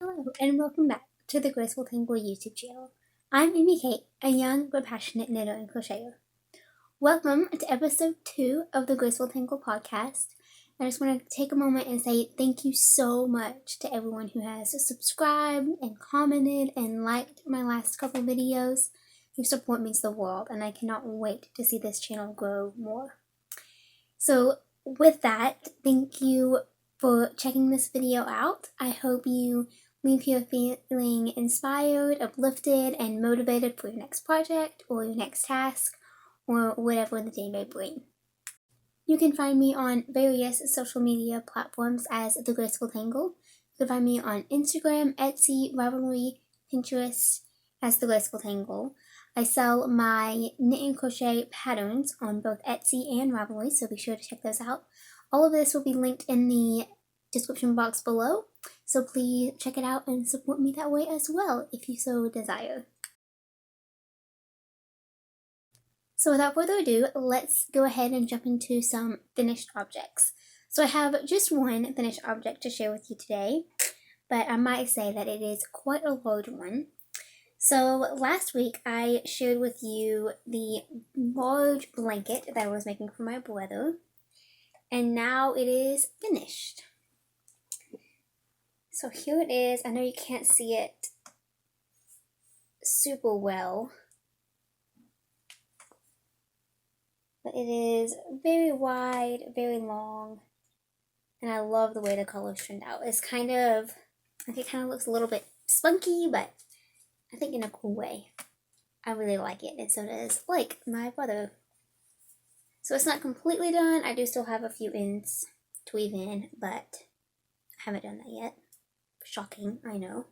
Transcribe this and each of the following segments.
Hello and welcome back to the Graceful Tangle YouTube channel. I'm Amy Kate, a young but passionate knitter and crocheter. Welcome to episode 2 of the Graceful Tangle podcast. I just want to take a moment and say thank you so much to everyone who has subscribed and commented and liked my last couple videos. Your support means the world and I cannot wait to see this channel grow more. So with that, thank you for checking this video out. I hope you leave here feeling inspired, uplifted, and motivated for your next project or your next task or whatever the day may bring. You can find me on various social media platforms as The Graceful Tangle. You can find me on Instagram, Etsy, Ravelry, Pinterest as The Graceful Tangle. I sell my knit and crochet patterns on both Etsy and Ravelry, so be sure to check those out. All of this will be linked in the description box below, so please check it out and support me that way as well if you so desire. So without further ado, let's go ahead and jump into some finished objects. So I have just one finished object to share with you today, but I might say that it is quite a large one. So last week I shared with you the large blanket that I was making for my brother, and now it is finished. So here it is. I know you can't see it super well, but it is very wide, very long, and I love the way the colors turned out. It's kind of, I think it kind of looks a little bit spunky, but I think in a cool way. I really like it, and so does like my brother. So it's not completely done. I do still have a few ends to weave in, but I haven't done that yet. Shocking, I know.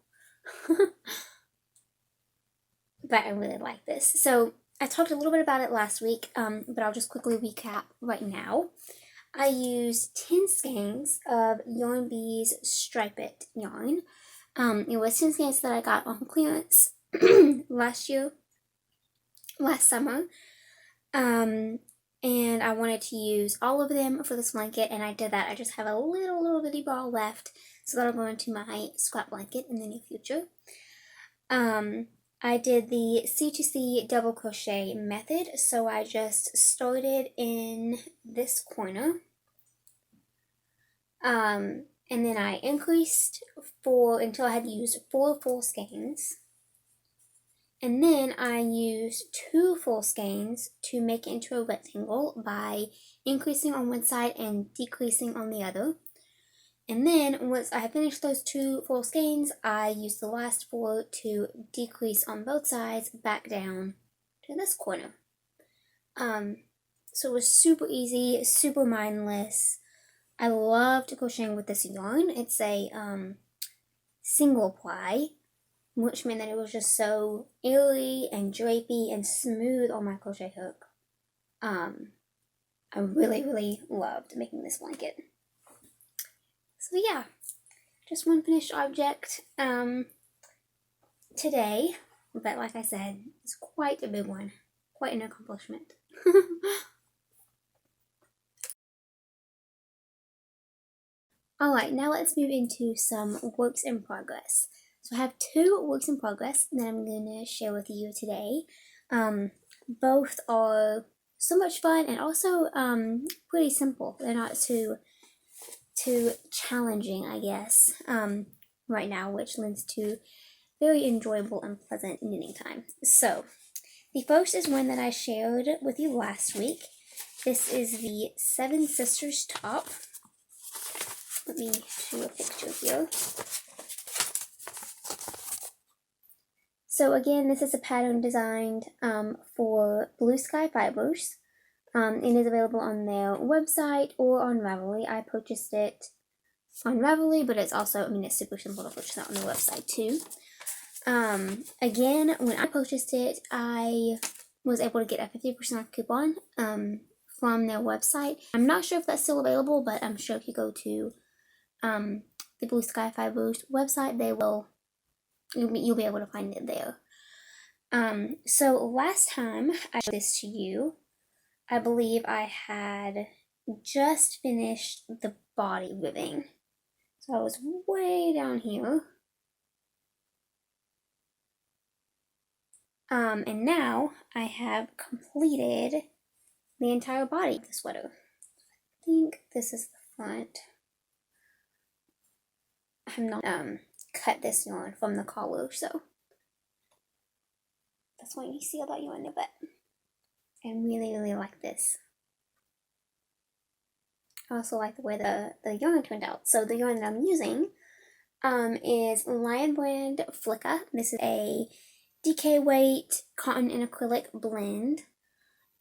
But I really like this. So I talked a little bit about it last week, but I'll just quickly recap right now. I used 10 skeins of Yarn Bee's Striped yarn. It was 10 skeins that I got on clearance last summer. And I wanted to use all of them for this blanket, and I did that. I just have a little bitty ball left, so that'll go into my scrap blanket in the near future. I did the C2C double crochet method, so I just started in this corner. And then I increased until I had used 4 full skeins. And then I used 2 full skeins to make it into a rectangle by increasing on one side and decreasing on the other. And then once I finished those 2 full skeins, I used the last 4 to decrease on both sides back down to this corner. So it was super easy, super mindless. I loved crocheting with this yarn. It's a single ply, which meant that it was just so airy and drapey and smooth on my crochet hook. I really loved making this blanket. So yeah, just one finished object today, but like I said, it's quite a big one, quite an accomplishment. Alright, now let's move into some works in progress. So I have 2 works in progress that I'm going to share with you today. Both are so much fun and also pretty simple. They're not too challenging, I guess, right now, which leads to very enjoyable and pleasant knitting time. So the first is one that I shared with you last week. This is the Seven Sisters top. Let me show you a picture here. So again, this is a pattern designed for Blue Sky Fibers. It is available on their website or on Ravelry. I purchased it on Ravelry, but it's also, it's super simple to purchase it on the website too. Again, when I purchased it, I was able to get a 50% off coupon from their website. I'm not sure if that's still available, but I'm sure if you go to the Blue Sky Fibers website, you'll be able to find it there. So last time I showed this to you, I believe I had just finished the body ribbing. So I was way down here. And now I have completed the entire body of the sweater. I think this is the front. I have not cut this yarn from the collar, so that's why you see all that yarn there, but I really like this. I also like the way the yarn turned out. So the yarn that I'm using is Lion Brand Flicka. This is a DK weight cotton and acrylic blend.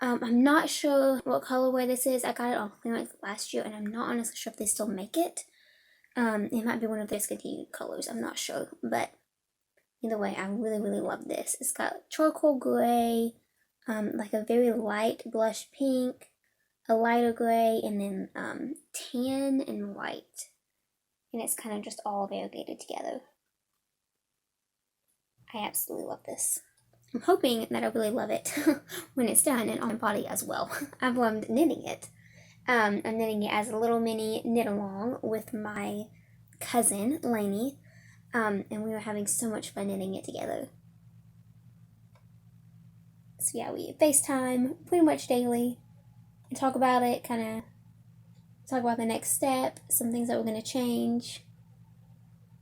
I'm not sure what colorway this is. I got it on clearance last year, and I'm not honestly sure if they still make it. It might be one of their discontinued colors. I'm not sure, but either way, I really love this. It's got charcoal gray, like a very light blush pink, a lighter gray, and then tan and white. And it's kind of just all variegated together. I absolutely love this. I'm hoping that I really love it when it's done and on my body as well. I've loved knitting it. I'm knitting it as a little mini knit along with my cousin, Lainey. And we were having so much fun knitting it together. So yeah, we FaceTime pretty much daily and talk about it, kind of talk about the next step, some things that we're going to change.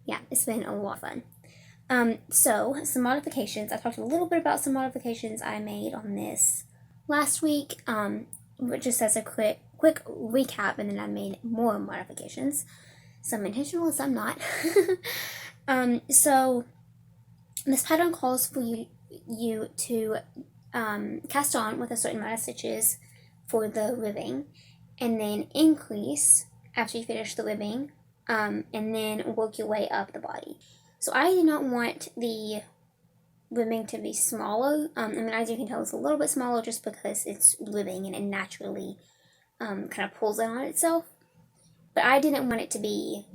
Yeah, it's been a lot of fun. So some modifications. I talked a little bit about some modifications I made on this last week, just as a quick recap, and then I made more modifications. Some intentional, some not. So this pattern calls for you to cast on with a certain amount of stitches for the ribbing, and then increase after you finish the ribbing, and then work your way up the body. So I did not want the ribbing to be smaller. I mean, as you can tell, it's a little bit smaller just because it's ribbing and it naturally kind of pulls it on itself. But I didn't want it to be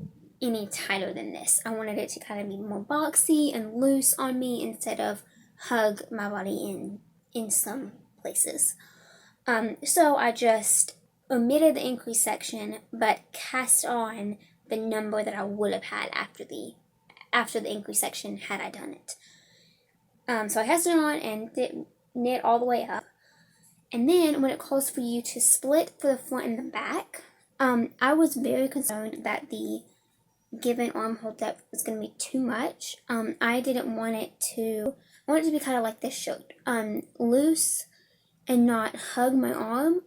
any tighter than this. I wanted it to kind of be more boxy and loose on me instead of hug my body in some places. So I just omitted the increase section, but cast on the number that I would have had after the increase section had I done it. So I cast it on and knit all the way up. And then when it calls for you to split for the front and the back, I was very concerned that the given armhole depth was going to be too much. I didn't want it to, I want it to be kind of like this shirt, loose and not hug my arm,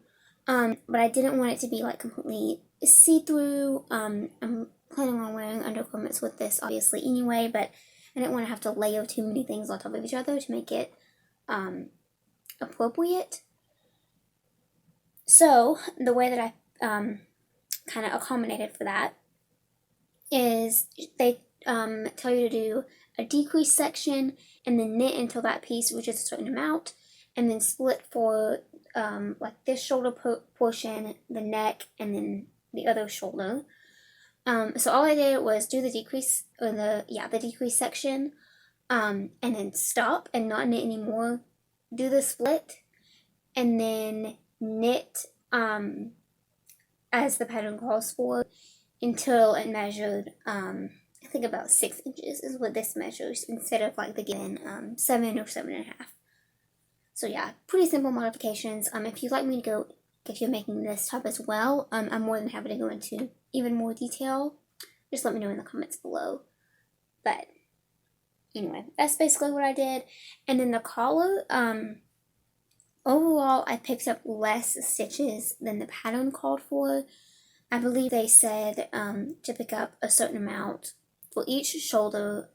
but I didn't want it to be like completely see-through. I'm planning on wearing undergarments with this obviously anyway, but I didn't want to have to layer too many things on top of each other to make it appropriate. So the way that I kind of accommodated for that is they tell you to do a decrease section and then knit until that piece reaches a certain amount, and then split for like this shoulder portion, the neck, and then the other shoulder. So all I did was do the decrease, or the decrease section, and then stop and not knit anymore. Do the split, and then knit as the pattern calls for until it measured, I think about 6 inches is what this measures, instead of like the given 7 or 7.5. So yeah, pretty simple modifications. If you'd like me to go, if you're making this top as well, I'm more than happy to go into even more detail. Just let me know in the comments below. But anyway, that's basically what I did. And then the collar, overall I picked up less stitches than the pattern called for. I believe they said to pick up a certain amount for each shoulder,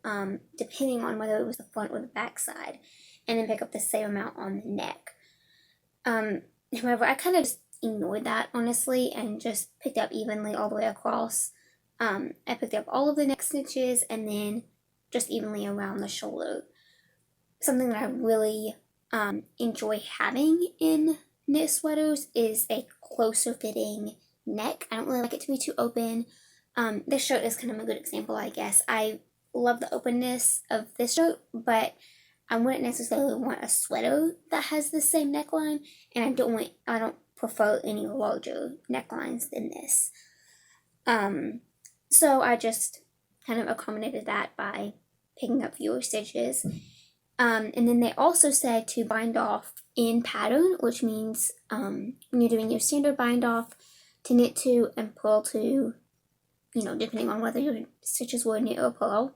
depending on whether it was the front or the back side, and then pick up the same amount on the neck. However, I kind of just ignored that, honestly, and just picked up evenly all the way across. I picked up all of the neck stitches and then just evenly around the shoulder. Something that I really enjoy having in knit sweaters is a closer fitting neck. I don't really like it to be too open. This shirt is kind of a good example, I guess. I love the openness of this shirt, but I wouldn't necessarily want a sweater that has the same neckline, and I don't prefer any larger necklines than this. So I just kind of accommodated that by picking up fewer stitches. And then they also said to bind off in pattern, which means when you're doing your standard bind off, to knit to and purl to, depending on whether your stitches were knit or purl.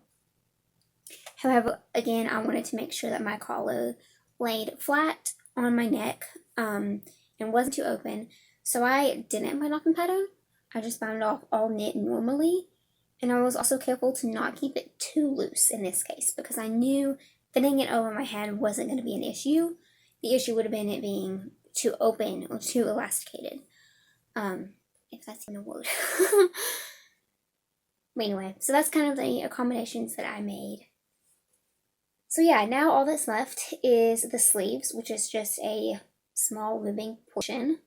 However, again, I wanted to make sure that my collar laid flat on my neck and wasn't too open, so I didn't bind off in pattern. I just bound off all knit normally, and I was also careful to not keep it too loose in this case because I knew fitting it over my head wasn't going to be an issue. The issue would have been it being too open or too elasticated, if that's even a word. But anyway, so that's kind of the accommodations that I made. So yeah, now all that's left is the sleeves, which is just a small ribbing portion.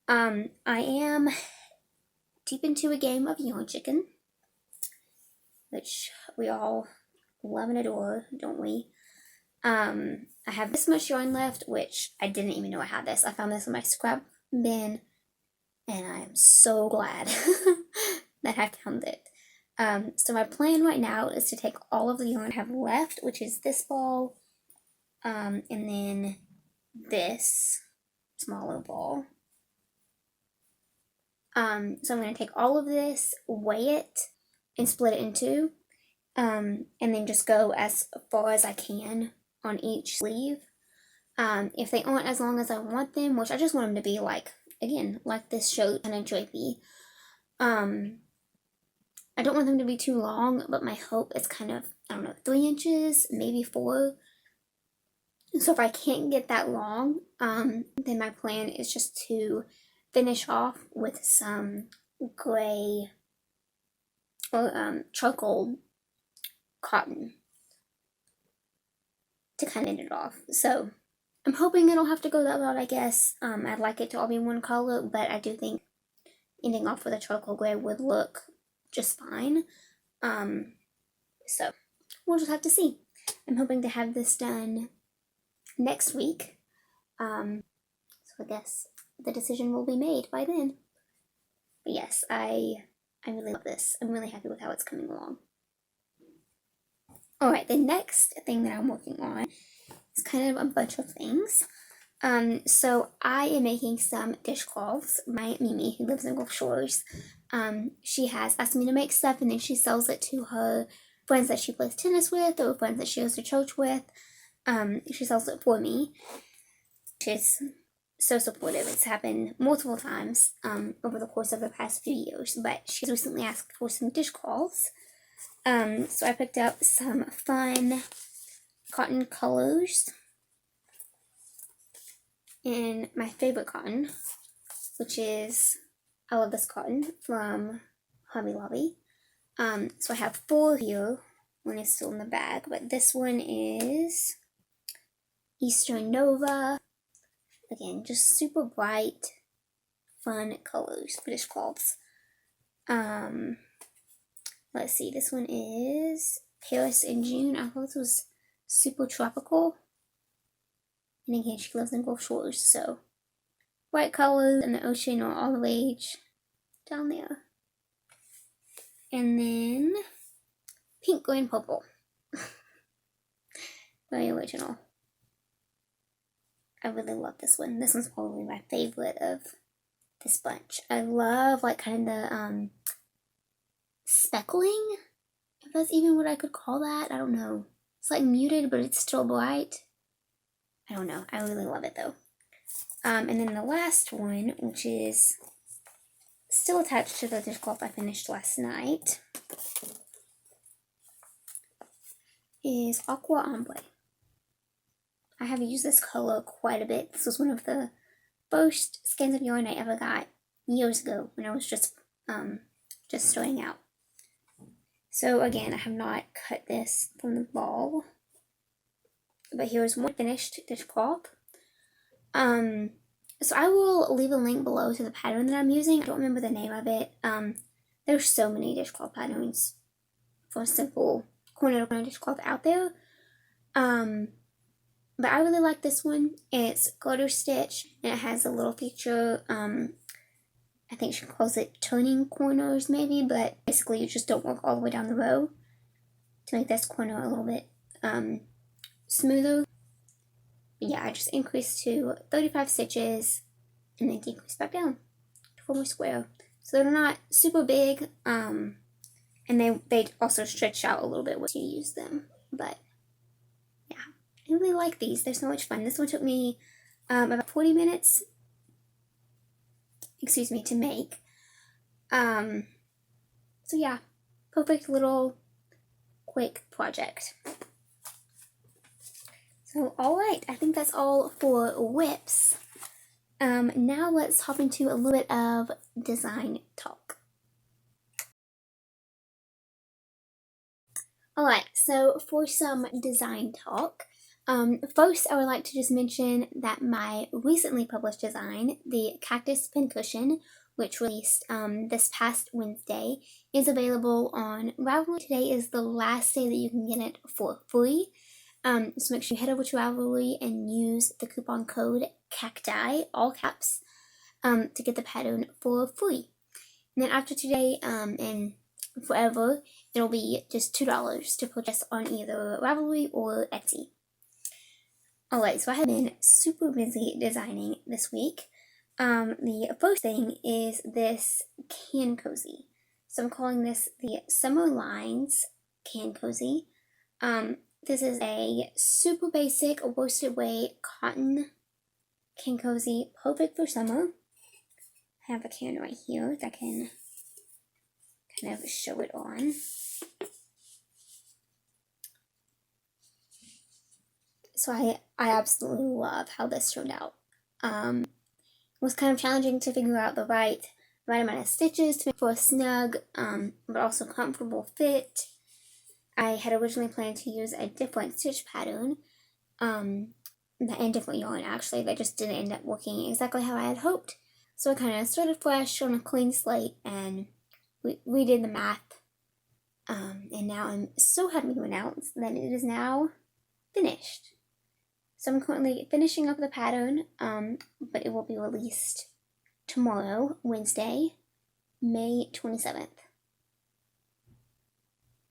I am deep into a game of Yarn Chicken, which we all love and adore, don't we? I have this much yarn left, which I didn't even know I had this. I found this in my scrap bin, and I am so glad that I found it. So my plan right now is to take all of the yarn I have left, which is this ball, and then this smaller ball. So I'm going to take all of this, weigh it, and split it in two, and then just go as far as I can on each sleeve. If they aren't as long as I want them, which I just want them to be like, again, like this shirt, kind of drapey. I don't want them to be too long, but my hope is kind of, 3 inches, maybe 4. So if I can't get that long, then my plan is just to finish off with some gray or charcoal cotton to kind of knit it off. So I'm hoping I don't have to go that route, I guess. I'd like it to all be one color, but I do think ending off with a charcoal gray would look just fine. So we'll just have to see. I'm hoping to have this done next week. So I guess the decision will be made by then. But yes, I really love this. I'm really happy with how it's coming along. Alright, the next thing that I'm working on is kind of a bunch of things. So I am making some dishcloths. My Mimi, who lives in Gulf Shores, she has asked me to make stuff, and then she sells it to her friends that she plays tennis with or friends that she goes to church with. She sells it for me, which is so supportive. It's happened multiple times over the course of the past few years, but she's recently asked for some dishcloths. So I picked up some fun cotton colors in my favorite cotton, which is, I love this cotton from Hobby Lobby. So I have 4 here. One is still in the bag, but this one is Eastern Nova. Again, just super bright, fun colors for dishcloths. Let's see, this one is Paris in June. I thought this was super tropical. And again, she lives in Gulf Shores, so bright colors and the ocean are all the rage down there. And then pink, green, purple. Very original. I really love this one. This one's probably my favorite of this bunch. I love like kind of the speckling, if that's even what I could call that. I don't know. It's like muted, but it's still bright. I don't know. I really love it though. And then the last one, which is still attached to the dishcloth I finished last night, is Aqua Ombre. I have used this color quite a bit. This was one of the first skeins of yarn I ever got years ago when I was just starting out. So again, I have not cut this from the ball, but here's one finished dishcloth. So I will leave a link below to the pattern that I'm using. I don't remember the name of it. There's so many dishcloth patterns for a simple corner-to-corner dishcloth out there. But I really like this one. It's glitter stitch, and it has a little feature. I think she calls it turning corners maybe, but basically you just don't work all the way down the row to make this corner a little bit smoother. But yeah, I just increased to 35 stitches and then decreased back down to form a square. So they're not super big, and they also stretch out a little bit once you use them. But yeah, I really like these. They're so much fun. This one took me about 40 minutes, to make. So yeah, perfect little quick project. So alright, I think that's all for whips. Now let's hop into a little bit of design talk. Alright, so for some design talk, first I would like to just mention that my recently published design, the Cactus Pincushion, which released this past Wednesday, is available on Ravelry. Today is the last day that you can get it for free. So make sure you head over to Ravelry and use the coupon code CACTI, all caps, to get the pattern for free. And then after today and forever, it'll be just $2 to purchase on either Ravelry or Etsy. Alright, so I have been super busy designing this week. The first thing is this can cozy. So I'm calling this the Summer Lines can cozy. This is a super basic worsted weight cotton can cozy, perfect for summer. I have a can right here that I can kind of show it on. So I absolutely love how this turned out. It was kind of challenging to figure out the right amount of stitches to make for a snug, but also comfortable fit. I had originally planned to use a different stitch pattern, and different yarn actually, that just didn't end up working exactly how I had hoped. So I kind of started fresh on a clean slate and redid the math. And now I'm so happy to announce that it is now finished. So I'm currently finishing up the pattern, but it will be released tomorrow, Wednesday, May 27th.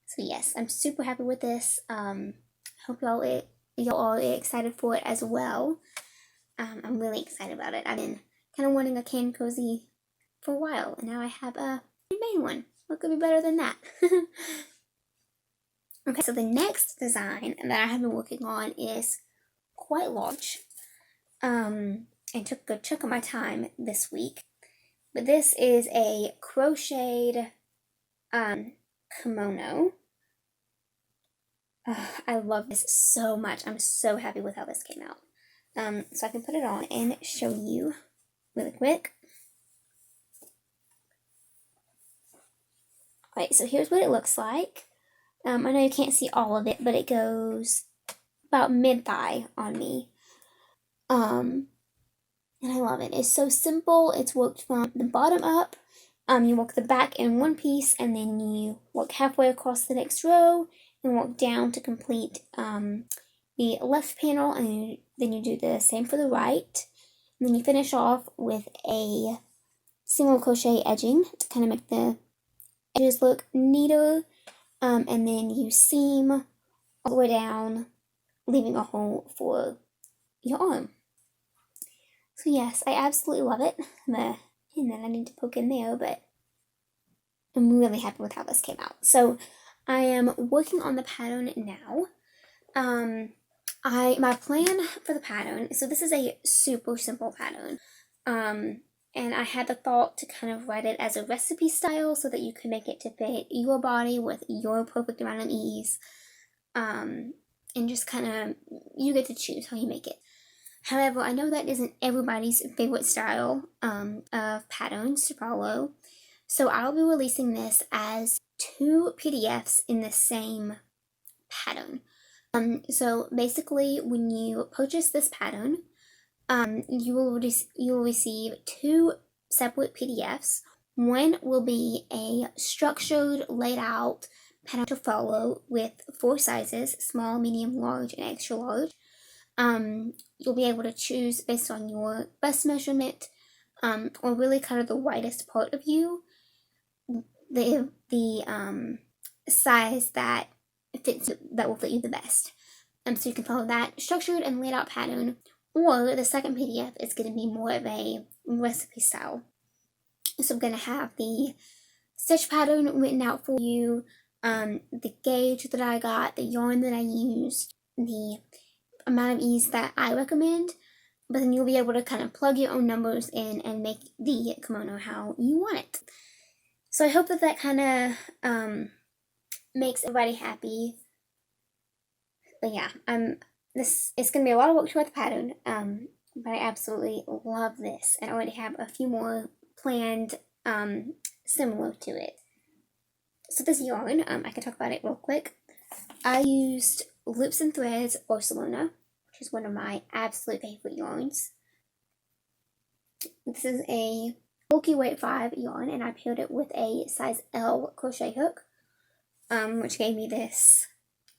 So yes, I'm super happy with this. Hope y'all are excited for it as well. I'm really excited about it. I've been kind of wanting a can cozy for a while, and now I have a made one. What could be better than that? Okay, so the next design that I have been working on is quite large, and took a good chunk of my time this week. But this is a crocheted kimono. I love this so much. I'm so happy with how this came out. So I can put it on and show you really quick. Alright, so here's what it looks like. I know you can't see all of it, but it goes about mid-thigh on me. And I love it. It's so simple. It's worked from the bottom up. You work the back in one piece, and then you work halfway across the next row, and work down to complete the left panel, and then you do the same for the right. And then you finish off with a single crochet edging to kind of make the edges look neater. And then you seam all the way down, leaving a hole for your arm. So yes, I absolutely love it. And then I need to poke in there, but I'm really happy with how this came out. So I am working on the pattern now. My plan for the pattern, so this is a super simple pattern. And I had the thought to kind of write it as a recipe style so that you can make it to fit your body with your perfect amount of ease. And just kind of, you get to choose how you make it. However, I know that isn't everybody's favorite style of patterns to follow. So I'll be releasing this as 2 PDFs in the same pattern. So basically, when you purchase this pattern, you will receive 2 separate PDFs. One will be a structured, laid out pattern to follow with 4 sizes: small, medium, large, and extra large. You'll be able to choose based on your bust measurement, or really kind of the widest part of you, the size that will fit you the best. So you can follow that structured and laid out pattern, or the second PDF is going to be more of a recipe style. So I'm going to have the stitch pattern written out for you, the gauge that I got, the yarn that I used, the amount of ease that I recommend, but then you'll be able to kind of plug your own numbers in and make the kimono how you want it. So I hope that kind of makes everybody happy. But yeah, it's gonna be a lot of work to write the pattern, but I absolutely love this, and I already have a few more planned similar to it. So this yarn, I can talk about it real quick. I used Loops and Threads Barcelona, which is one of my absolute favorite yarns. This is a bulky weight 5 yarn, and I paired it with a size L crochet hook, which gave me this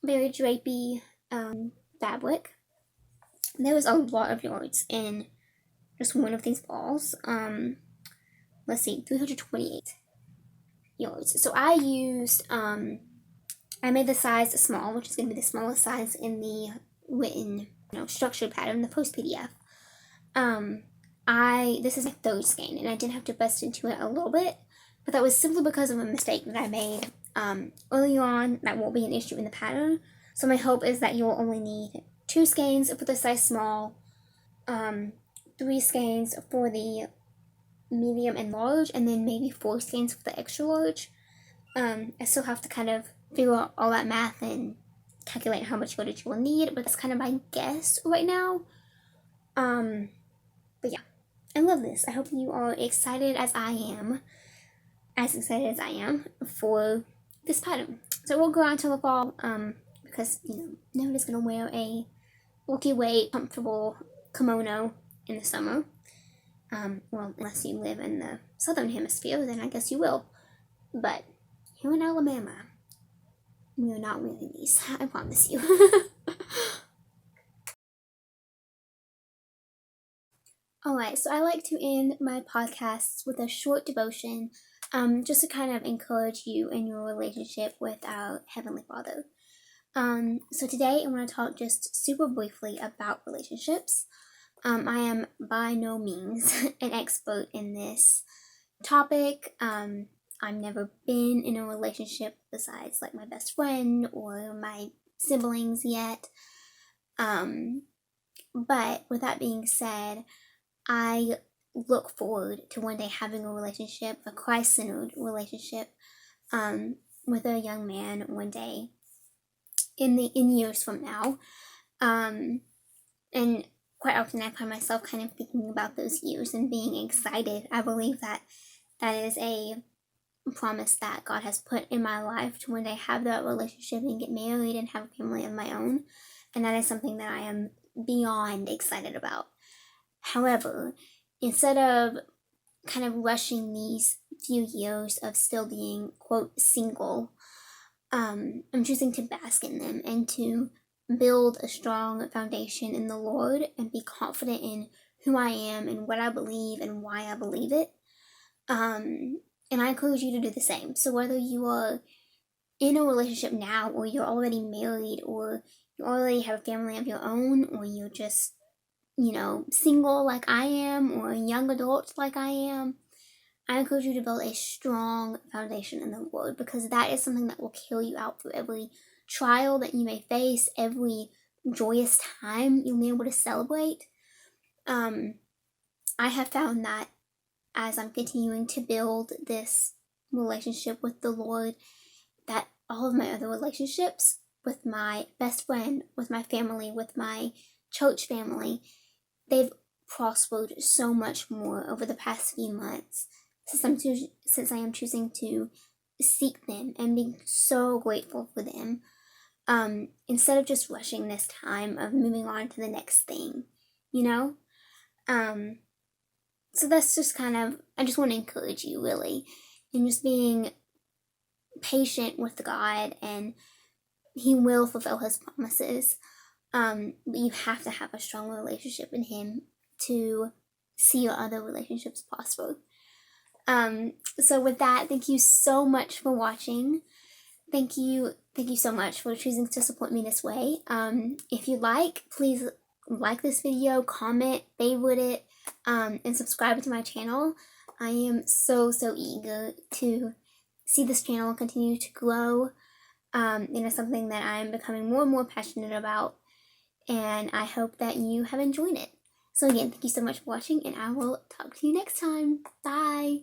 very drapey fabric. There was a lot of yards in just one of these balls. Let's see, 328 yards. So I used, I made the size small, which is going to be the smallest size in the written, structured pattern, the post PDF. This is my third skein, and I did have to bust into it a little bit, but that was simply because of a mistake that I made early on. That won't be an issue in the pattern. So my hope is that you'll only need 2 skeins for the size small, 3 skeins for the medium and large, and then maybe 4 skeins for the extra large. I still have to kind of figure out all that math and calculate how much footage you will need, but that's kind of my guess right now. But yeah, I love this. I hope you are excited as I am, for this pattern. So we'll go on to the fall, because nobody's gonna wear a bulky weight, comfortable kimono in the summer. Well, unless you live in the southern hemisphere, then I guess you will. But here in Alabama, we are not wearing these, I promise you. Alright, so I like to end my podcasts with a short devotion, just to kind of encourage you in your relationship with our Heavenly Father. So today I want to talk just super briefly about relationships. I am by no means an expert in this topic. I've never been in a relationship besides like my best friend or my siblings yet. But with that being said, I look forward to one day having a relationship, a Christ-centered relationship, with a young man one day in years from now. And quite often I find myself kind of thinking about those years and being excited. I believe that is a promise that God has put in my life to one day have that relationship and get married and have a family of my own. And that is something that I am beyond excited about. However, instead of kind of rushing these few years of still being, quote, single, I'm choosing to bask in them and to build a strong foundation in the Lord and be confident in who I am and what I believe and why I believe it. And I encourage you to do the same. So whether you are in a relationship now, or you're already married, or you already have a family of your own, or you're just, single like I am, or a young adult like I am, I encourage you to build a strong foundation in the Lord, because that is something that will carry you out through every trial that you may face, every joyous time you'll be able to celebrate. I have found that as I'm continuing to build this relationship with the Lord, that all of my other relationships with my best friend, with my family, with my church family, they've prospered so much more over the past few months since I am choosing to seek them and being so grateful for them, instead of just rushing this time of moving on to the next thing, So that's just I just want to encourage you really in just being patient with God, and He will fulfill His promises. But you have to have a strong relationship in Him to see your other relationships prosper. So with that, thank you so much for watching. Thank you thank you so much for choosing to support me this way. If you like, please like this video, comment, favorite it, and subscribe to my channel. I am so eager to see this channel continue to grow. It's something that I'm becoming more and more passionate about, and I hope that you have enjoyed it. So again, thank you so much for watching, and I will talk to you next time. Bye!